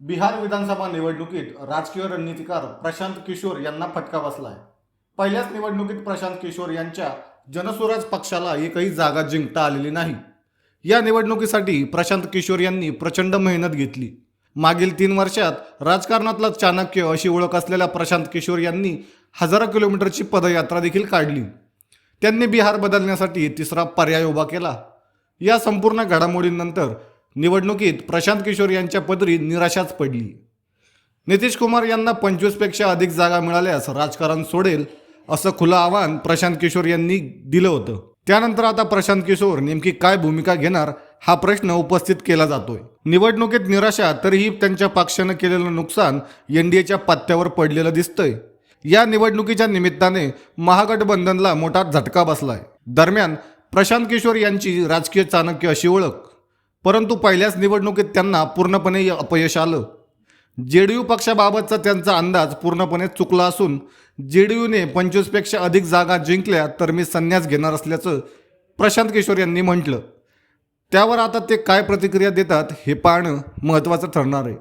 बिहार विधानसभा निवडणुकीत राजकीय रणनीतिकार प्रशांत किशोर यांना फटका बसलाय। पहिल्याच निवडणुकीत प्रशांत किशोर यांच्या जनसुराज पक्षाला एकही जागा जिंकता आलेली नाही। या निवडणुकीसाठी प्रशांत किशोर यांनी प्रचंड मेहनत घेतली। मागील 3 वर्षात राजकारणातला चाणक्य अशी ओळख असलेल्या प्रशांत किशोर यांनी हजारो किलोमीटरची पदयात्रा देखील काढली। त्यांनी बिहार बदलण्यासाठी तिसरा पर्याय उभा केला। या संपूर्ण घडामोडींनंतर निवडणुकीत प्रशांत किशोर यांच्या पदरी निराशाच पडली। नितीश कुमार यांना 25 पेक्षा अधिक जागा मिळाल्यास राजकारण सोडेल असं खुलं आव्हान प्रशांत किशोर यांनी दिलं होतं। त्यानंतर आता प्रशांत किशोर नेमकी काय भूमिका घेणार हा प्रश्न उपस्थित केला जातोय। निवडणुकीत निराशा तरीही त्यांच्या पक्षानं केलेलं नुकसान एनडीएच्या पत्त्यावर पडलेलं दिसतंय। या निवडणुकीच्या निमित्ताने महागठबंधनला मोठा झटका बसलाय। दरम्यान प्रशांत किशोर यांची राजकीय चाणक्य अशी ओळख, परंतु पहिल्याच निवडणुकीत त्यांना पूर्णपणे अपयश आलं। जेडीयू पक्षाबाबतचा त्यांचा अंदाज पूर्णपणे चुकला असून जेडीयूने 25 पेक्षा अधिक जागा जिंकल्या तर मी संन्यास घेणार असल्याचं प्रशांत किशोर यांनी म्हटलं। त्यावर आता ते काय प्रतिक्रिया देतात हे पाहणं महत्त्वाचं ठरणार आहे।